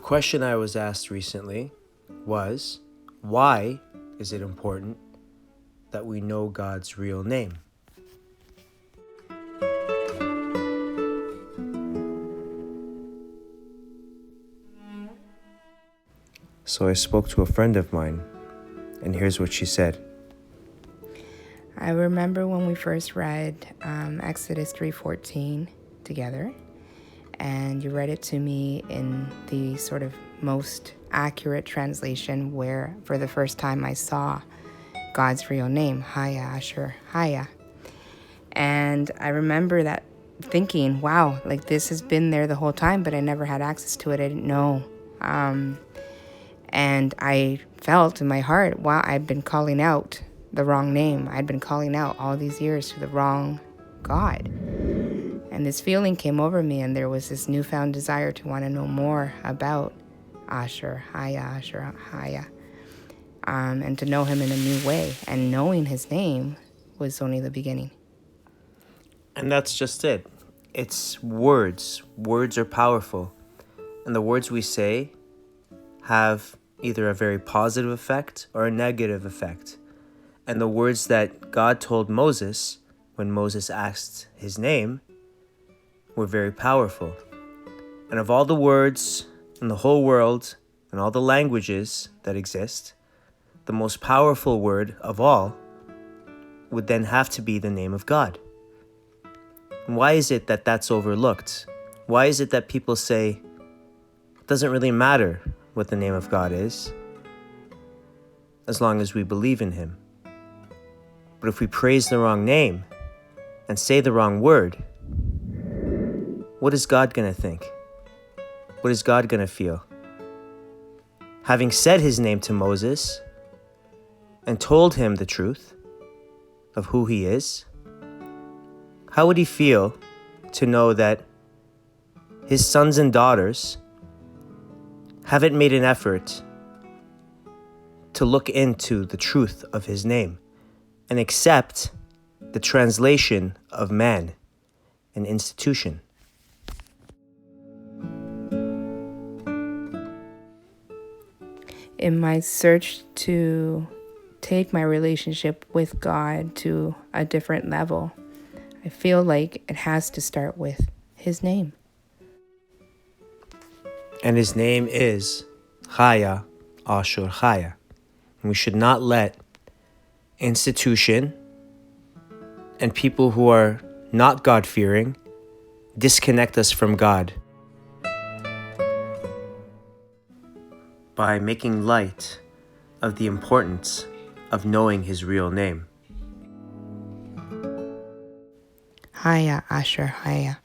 question I was asked recently was, why is it important that we know God's real name? So I spoke to a friend of mine, and here's what she said. I remember when we first read Exodus 3:14 together, and you read it to me in the sort of most accurate translation where for the first time I saw God's real name, Ehyeh ASHUR Ehyeh. And I remember that thinking, wow, like this has been there the whole time, but I never had access to it. I didn't know. And I felt in my heart, wow, I'd been calling out the wrong name. I'd been calling out all these years to the wrong God. And this feeling came over me, and there was this newfound desire to want to know more about ASHUR Ehyeh, and to know him in a new way. And knowing his name was only the beginning. And that's just it. It's words. Words are powerful. And the words we say have either a very positive effect or a negative effect. And the words that God told Moses when Moses asked his name were very powerful. And of all the words in the whole world and all the languages that exist, the most powerful word of all would then have to be the name of God. And why is it that that's overlooked? Why is it that people say it doesn't really matter what the name of God is as long as we believe in him? But if we praise the wrong name and say the wrong word, what is God going to think? What is God going to feel? Having said his name to Moses and told him the truth of who he is, how would he feel to know that his sons and daughters haven't made an effort to look into the truth of his name and accept the translation of man, an institution? In my search to take my relationship with God to a different level, I feel like it has to start with his name. And his name is Ehyeh ASHUR Ehyeh. And we should not let institution and people who are not God-fearing disconnect us from God by making light of the importance of knowing his real name. Ehyeh ASHUR Ehyeh.